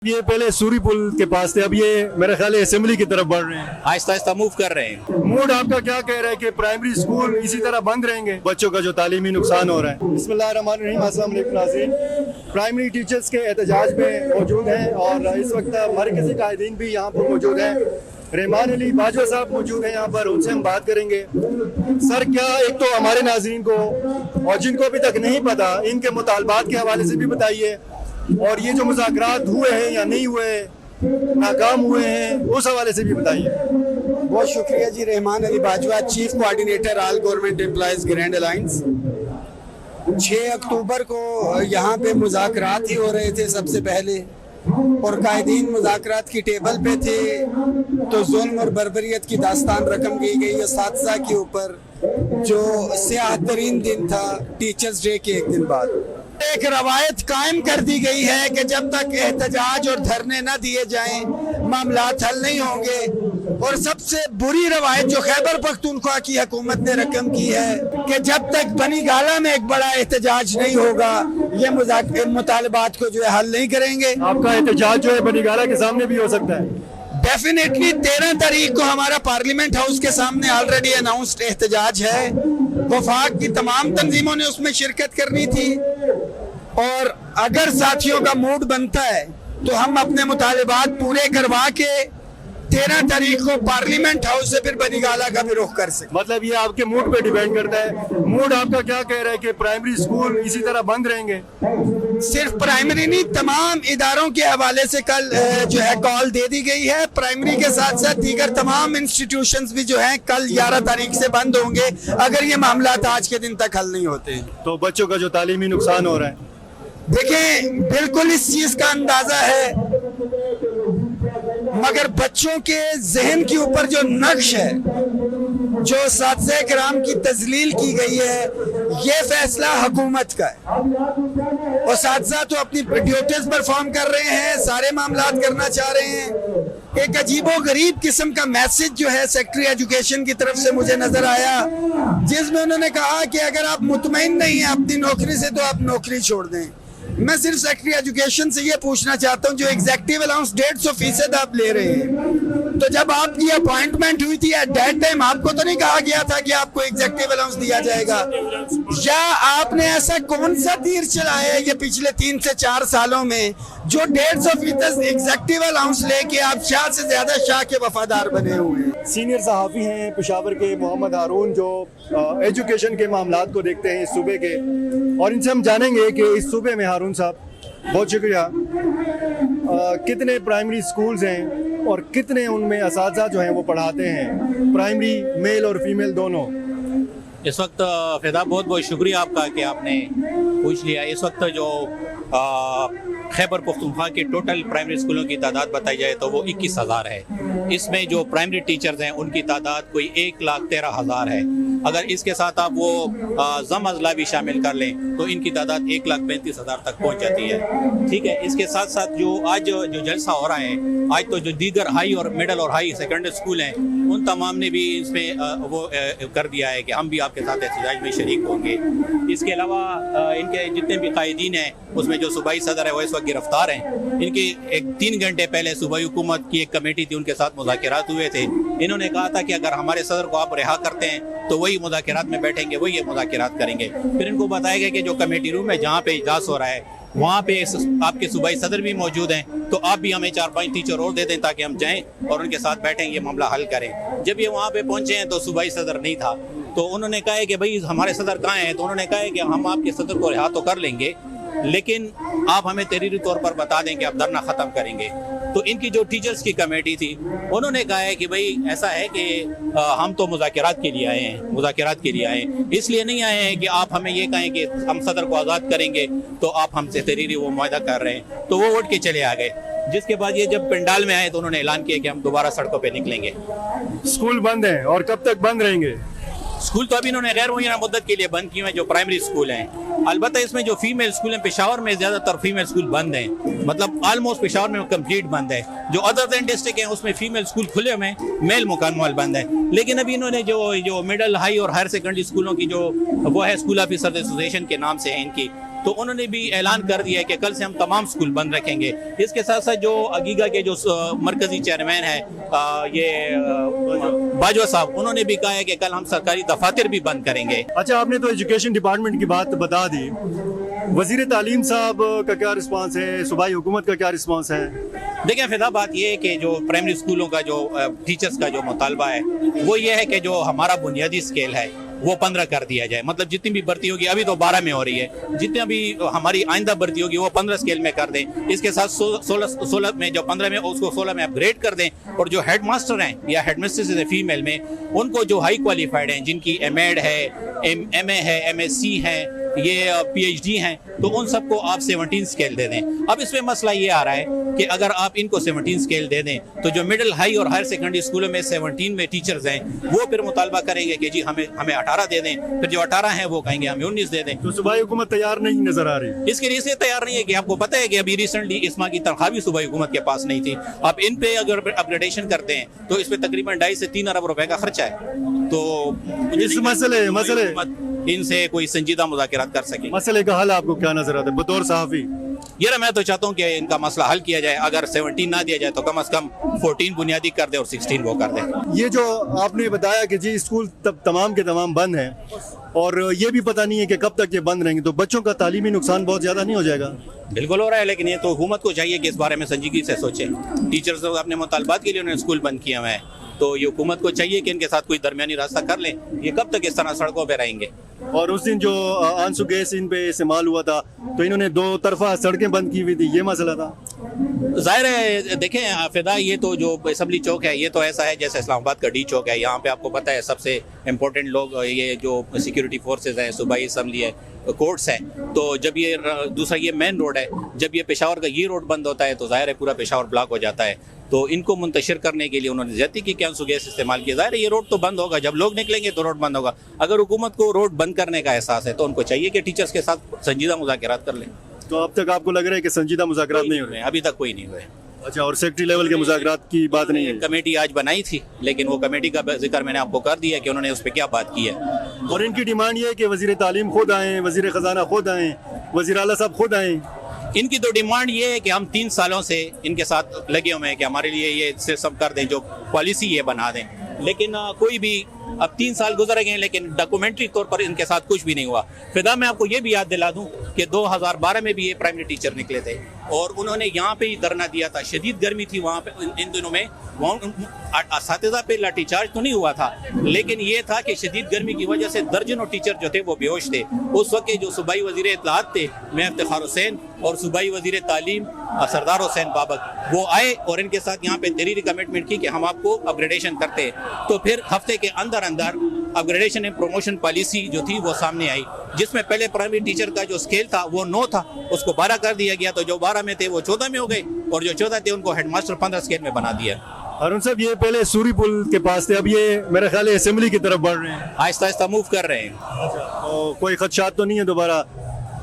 یہ پہلے سوری پل کے پاس تھے، اب یہ میرا خیال ہے اسمبلی کی طرف بڑھ رہے ہیں، آہستہ آہستہ موو کر رہے ہیں۔ موڈ آپ کا کیا کہہ رہا ہے کہ پرائمری اسکول اسی طرح بند رہیں گے؟ بچوں کا جو تعلیمی نقصان ہو رہا ہے۔ بسم اللہ الرحمن الرحیم، السلام علیکم ناظرین۔ پرائمری ٹیچرز کے احتجاج میں موجود ہیں اور اس وقت مرکزی قائدین بھی یہاں پر موجود ہیں۔ رحمان علی باجوہ صاحب موجود ہیں یہاں پر، ان سے ہم بات کریں گے۔ سر، کیا ایک تو ہمارے ناظرین کو اور جن کو ابھی تک نہیں پتا، ان کے مطالبات کے حوالے سے بھی بتائیے، اور یہ جو مذاکرات ہوئے ہیں یا نہیں ہوئے، ناکام ہوئے ہیں، اس حوالے سے بھی بتائیے۔ بہت شکریہ جی۔ Rahman Ali Bajwa, chief coordinator all government employees grand alliance. 6 اکتوبر کو یہاں پہ مذاکرات ہی ہو رہے تھے سب سے پہلے، اور قائدین مذاکرات کی ٹیبل پہ تھے تو ظلم اور بربریت کی داستان رقم کی گئی اساتذہ کے اوپر، جو سیاہ ترین دن تھا ٹیچرز ڈے کے ایک دن بعد۔ ایک روایت قائم کر دی گئی ہے کہ جب تک احتجاج اور دھرنے نہ دیے جائیں معاملات حل نہیں ہوں گے، اور سب سے بری روایت جو خیبر پختونخوا کی حکومت نے رقم کی ہے کہ جب تک بنی گالہ میں ایک بڑا احتجاج نہیں ہوگا یہ مطالبات کو جو ہے حل نہیں کریں گے۔ آپ کا احتجاج جو ہے بنی گالہ کے سامنے بھی ہو سکتا ہے؟ ڈیفینیٹلی 13 تاریخ کو ہمارا پارلیمنٹ ہاؤس کے سامنے آلریڈی اناؤنسڈ احتجاج ہے۔ وفاق کی تمام تنظیموں نے اس میں شرکت کرنی تھی، اور اگر ساتھیوں کا موڈ بنتا ہے تو ہم اپنے مطالبات پورے کروا کے 13 تاریخ کو پارلیمنٹ ہاؤس سے پھر بنی گالہ کا بھی رخ کر سکتے۔ مطلب یہ آپ کے موڈ پہ ڈیپینڈ کرتا ہے۔ موڈ آپ کا کیا کہہ رہا ہے کہ پرائمری اسکول اسی طرح بند رہیں گے؟ صرف پرائمری نہیں، تمام اداروں کے حوالے سے کل جو ہے کال دے دی گئی ہے۔ پرائمری کے ساتھ ساتھ دیگر تمام انسٹیٹیوشنز بھی جو ہیں کل 11 تاریخ سے بند ہوں گے اگر یہ معاملات آج کے دن تک حل نہیں ہوتے ہیں۔ تو بچوں کا جو تعلیمی نقصان ہو رہا ہے، دیکھیں بالکل اس چیز کا اندازہ ہے، مگر بچوں کے ذہن کے اوپر جو نقش ہے، جو اساتذہ کرام کی تذلیل کی گئی ہے، یہ فیصلہ حکومت کا ہے۔ اساتذہ تو اپنی ڈیوٹیز پرفارم کر رہے ہیں، سارے معاملات کرنا چاہ رہے ہیں۔ ایک عجیب و غریب قسم کا میسج جو ہے سیکٹری ایجوکیشن کی طرف سے مجھے نظر آیا، جس میں انہوں نے کہا کہ اگر آپ مطمئن نہیں ہیں اپنی نوکری سے تو آپ نوکری چھوڑ دیں۔ میں صرف سیکٹری ایجوکیشن سے یہ پوچھنا چاہتا ہوں، جو ایگزیکٹو الاؤنس 150% آپ لے رہے ہیں، تو جب آپ کی اپوائنٹمنٹ ہوئی تھی ایٹ دیٹ ٹائم آپ کو تو نہیں کہا گیا تھا کہ آپ کو ایگزیکٹو الاؤنس دیا جائے گا؟ یا آپ نے ایسا کون سا تیر چلایا ہے یہ پچھلے 3 سے 4 سالوں میں جو 150% ایگزیکٹو الاؤنس لے کے آپ شاہ سے زیادہ شاہ کے وفادار بنے ہوئے ہیں؟ سینئر صحافی ہیں پشاور کے محمد ہارون، جو ایجوکیشن کے معاملات کو دیکھتے ہیں اس صوبے کے، اور ان سے ہم جانیں گے کہ اس صوبے میں ہارون صاحب بہت شکریہ، کتنے پرائمری اسکولز ہیں اور کتنے ان میں اساتذہ جو ہیں وہ پڑھاتے ہیں، پرائمری میل اور فیمیل دونوں؟ اس وقت فدا بہت بہت شکریہ آپ کا کہ آپ نے پوچھ لیا۔ اس وقت جو خیبر پختونخوا کے ٹوٹل پرائمری اسکولوں کی تعداد بتائی جائے تو وہ 21,000 ہے۔ اس میں جو پرائمری ٹیچرز ہیں ان کی تعداد کوئی 1,13,000 ہے۔ اگر اس کے ساتھ آپ وہ ضم اضلاع بھی شامل کر لیں تو ان کی تعداد 1,35,000 تک پہنچ جاتی ہے۔ ٹھیک ہے، اس کے ساتھ ساتھ جو آج جو جلسہ ہو رہا ہے، آج تو جو دیگر ہائی اور مڈل اور ہائی سیکنڈری اسکول ہیں ان تمام نے بھی اس میں وہ کر دیا ہے کہ ہم بھی آپ کے ساتھ احتجاج میں شریک ہوں گے۔ اس کے علاوہ ان کے جتنے بھی قائدین ہیں اس میں جو صوبائی صدر ہے وہ اس وقت گرفتار ہیں۔ ان کی 3 گھنٹے پہلے صوبائی حکومت کی ایک کمیٹی تھی، ان کے ساتھ مذاکرات ہوئے تھے۔ انہوں نے کہا تھا کہ اگر ہمارے صدر کو آپ رہا کرتے ہیں تو وہی مذاکرات میں بیٹھیں گے، وہی یہ مذاکرات کریں گے۔ پھر ان کو بتایا گیا کہ جو کمیٹی روم ہے جہاں پہ اجلاس ہو رہا ہے وہاں پہ آپ کے صوبائی صدر بھی موجود ہیں، تو آپ بھی ہمیں 4-5 ٹیچر اور دے دیں تاکہ ہم جائیں اور ان کے ساتھ بیٹھیں، یہ معاملہ حل کریں۔ جب یہ وہاں پہ پہنچے ہیں تو صوبائی صدر نہیں تھا، تو انہوں نے کہا ہے کہ بھائی ہمارے صدر کہاں ہیں؟ تو انہوں نے کہا ہے کہ ہم آپ کے صدر کو رہا تو کر لیں گے لیکن آپ ہمیں تحریری طور پر بتا دیں کہ آپ دھرنا ختم کریں گے۔ تو ان کی جو ٹیچرز کی کمیٹی تھی انہوں نے کہا ہے کہ بھائی ایسا ہے کہ ہم تو مذاکرات کے لیے آئے ہیں، اس لیے نہیں آئے ہیں کہ آپ ہمیں یہ کہیں کہ ہم صدر کو آزاد کریں گے تو آپ ہم سے تحریری وہ معاہدہ کر رہے ہیں۔ تو وہ اٹھ کے چلے آ گئے۔ جس کے بعد یہ جب پنڈال میں آئے تو انہوں نے اعلان کیا کہ ہم دوبارہ سڑکوں پہ نکلیں گے۔ اسکول بند ہیں اور کب تک بند رہیں گے؟ اسکول تو ابھی انہوں نے غیر معینہ مدت کے لیے بند کیے ہیں جو پرائمری اسکول ہیں۔ البتہ اس میں جو فیمیل اسکول ہیں، پشاور میں زیادہ تر فیمیل اسکول بند ہیں، مطلب آلموسٹ پشاور میں کمپلیٹ بند ہے۔ جو ادر دین ڈسٹرکٹ ہیں اس میں فیمیل اسکول کھلے ہوئے ہیں، میل مکمل بند ہے۔ لیکن ابھی انہوں نے جو مڈل ہائی اور ہائر سیکنڈری اسکولوں کی جو وہ ہے اسکول آفیسر ایسوسیشن کے نام سے ہے ان کی، تو انہوں نے بھی اعلان کر دیا ہے کہ کل سے ہم تمام اسکول بند رکھیں گے. اس کے ساتھ ساتھ جو عقیقہ کے جو مرکزی چیئرمین ہیں یہ باجوہ صاحب, انہوں نے بھی کہا ہے کہ کل ہم سرکاری دفاتر بھی بند کریں گے. اچھا, آپ نے تو ایجوکیشن ڈپارٹمنٹ کی بات بتا دی, وزیر تعلیم صاحب کا کیا رسپانس ہے, صوبائی حکومت کا کیا رسپانس ہے؟ دیکھیں فضا, بات یہ ہے کہ جو پرائمری اسکولوں کا جو ٹیچرز کا جو مطالبہ ہے وہ یہ ہے کہ جو ہمارا بنیادی اسکیل ہے وہ 15 کر دیا جائے. مطلب جتنی بھی بھرتی ہوگی, ابھی تو 12 میں ہو رہی ہے, جتنا بھی ہماری آئندہ بھرتی ہوگی وہ 15 اسکیل میں کر دیں. اس کے ساتھ 16 میں جو 15 میں اس کو 16 میں اپ گریڈ کر دیں. اور جو ہیڈ ماسٹر ہیں یا ہیڈ مسٹرز ہیں فیمیل میں, ان کو جو ہائی کوالیفائڈ ہیں, جن کی ایم ایڈ ہے, ایم اے ہے, ایم ایس سی ہیں, یہ پی ایچ ڈی ہیں, تو ان سب کو آپ 17 اسکیل دے دیں. اب اس میں مسئلہ یہ آ رہا ہے کہ اگر آپ ان کو 17 اسکیل دے دیں تو جو مڈل ہائی اور ہائر سیکنڈری اسکولوں میں 17 میں ٹیچرز ہیں وہ پھر مطالبہ کریں گے کہ جی ہمیں 18 دے دیں. پھر جو 18 ہیں وہ کہیں گے ہمیں 19 دے دیں. تو صوبائی حکومت تیار نہیں نظر آ رہی. اس کے لیے اس لیے تیار نہیں ہے کہ آپ کو پتہ ہے کہ ابھی ریسنٹلی اسما کی تنخواہ بھی صوبائی حکومت کے پاس نہیں تھی. آپ ان پہ اگر اپ گریڈیشن کرتے ہیں تو اس پہ تقریباً 2.5 سے 3 ارب روپے کا خرچہ ہے. تو اس مسئلے ان سے کوئی سنجیدہ مذاکرات کر سکیں. مسئلے کا حل آپ کو کیا نظر آتا ہے بطور صحافی؟ یہ میں تو چاہتا ہوں کہ ان کا مسئلہ حل کیا جائے. اگر 17 نہ دیا جائے تو کم از کم 14 بنیادی کر دے اور 16 وہ کر دے. یہ جو آپ نے بتایا کہ جی اسکول تمام کے تمام بند ہیں اور یہ بھی پتہ نہیں ہے کہ کب تک یہ بند رہیں گے, تو بچوں کا تعلیمی نقصان بہت زیادہ نہیں ہو جائے گا؟ بالکل ہو رہا ہے, لیکن یہ تو حکومت کو چاہیے کہ اس بارے میں سنجیدگی سے سوچیں. ٹیچرز اپنے مطالبات کے لیے انہوں نے اسکول بند کیے ہوئے ہیں, تو یہ حکومت کو چاہیے کہ ان کے ساتھ کوئی درمیانی راستہ کر لیں. یہ کب تک اس طرح سڑکوں پہ رہیں گے؟ اور اس دن جو آنسو گیس ان پہ استعمال ہوا تھا تو انہوں نے 2 طرفہ سڑکیں بند کی ہوئی تھی, یہ مسئلہ تھا. ظاہر ہے دیکھیں فدا, یہ تو جو اسمبلی چوک ہے یہ تو ایسا ہے جیسے اسلام آباد کا ڈی چوک ہے. یہاں پہ آپ کو پتہ ہے سب سے امپورٹنٹ لوگ یہ جو سیکیورٹی فورسز ہیں, صوبائی اسمبلی ہے, کورٹس ہیں. تو جب یہ دوسرا یہ مین روڈ ہے, جب یہ پشاور کا یہ روڈ بند ہوتا ہے تو ظاہر ہے پورا پشاور بلاک ہو جاتا ہے. تو ان کو منتشر کرنے کے لیے انہوں نے زیادتی کی, آنسو گیس استعمال کیا. ظاہر ہے یہ روڈ تو بند ہوگا, جب لوگ نکلیں گے تو روڈ بند ہوگا. اگر حکومت کو روڈ بند کرنے کا احساس ہے تو ان کو چاہیے کہ ٹیچرز کے ساتھ سنجیدہ مذاکرات کر لیں. تو اب تک آپ کو لگ رہا ہے کہ سنجیدہ مذاکرات نہیں ہو رہے ہیں؟ ابھی تک کوئی نہیں ہوئے. اچھا, اور سیکٹری لیول کے مذاکرات کی بات نہیں ہے؟ کمیٹی آج بنائی تھی, لیکن وہ کمیٹی کا ذکر میں نے آپ کو کر دیا کہ انہوں نے اس پہ کیا بات کی ہے. اور ان کی ڈیمانڈ یہ ہے کہ وزیر تعلیم خود آئیں, وزیر خزانہ خود آئیں, وزیر اعلیٰ صاحب خود آئیں. ان کی تو ڈیمانڈ یہ ہے کہ ہم 3 سالوں سے ان کے ساتھ لگے ہوئے ہیں کہ ہمارے لیے یہ سسٹم کر دیں, جو پالیسی یہ بنا دیں. لیکن کوئی بھی, اب 3 سال گزر گئے لیکن ڈاکومنٹری طور پر ان کے ساتھ کچھ بھی نہیں ہوا. فدا, میں آپ کو یہ بھی یاد دلا دوں کہ 2012 میں بھی یہ پرائمری ٹیچر نکلے تھے اور انہوں نے یہاں پہ ہی دھرنا دیا تھا. شدید گرمی تھی وہاں پہ ان دنوں میں, اساتذہ پہ لاٹھی چارج تو نہیں ہوا تھا, لیکن یہ تھا کہ شدید گرمی کی وجہ سے درجنوں ٹیچر جو تھے وہ بے ہوش تھے. اس وقت کے جو صوبائی وزیر اطلاعات تھے میں افتخار حسین اور صوبائی وزیر تعلیم سردار حسین بابک, وہ آئے اور ان کے ساتھ یہاں پہ تحریری کمٹمنٹ کی کہ ہم آپ کو اپ گریڈیشن کرتے ہیں. تو پھر ہفتے کے اندر اپ گریڈیشن اینڈ پروموشن پالیسی جو تھی وہ سامنے آئی, جس میں پہلے پرائمری ٹیچر کا جو اسکیل تھا وہ 9 تھا, اس کو 12 کر دیا گیا. تو جو 12 میں تھے وہ 14 میں ہو گئے, اور جو 14 تھے ان کو ہیڈ ماسٹر 15 اسکیل میں بنا دیا. ارون صاحب, یہ پہلے سوری پل کے پاس تھے, اب یہ میرا خیال ہے اسمبلی کی طرف بڑھ رہے ہیں, آہستہ آہستہ موو کر رہے ہیں. کوئی خدشات تو نہیں ہے دوبارہ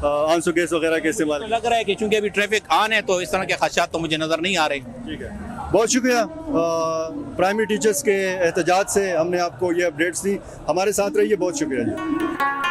آنسو گیس وغیرہ کے استعمال؟ لگ رہا ہے کہ چونکہ ابھی ٹریفک آن ہے تو اس طرح کے خدشات تو مجھے نظر نہیں آ رہے. ٹھیک ہے, بہت شکریہ. پرائمری ٹیچرز کے احتجاج سے ہم نے آپ کو یہ اپڈیٹس دی. ہمارے ساتھ رہیے, بہت شکریہ جی.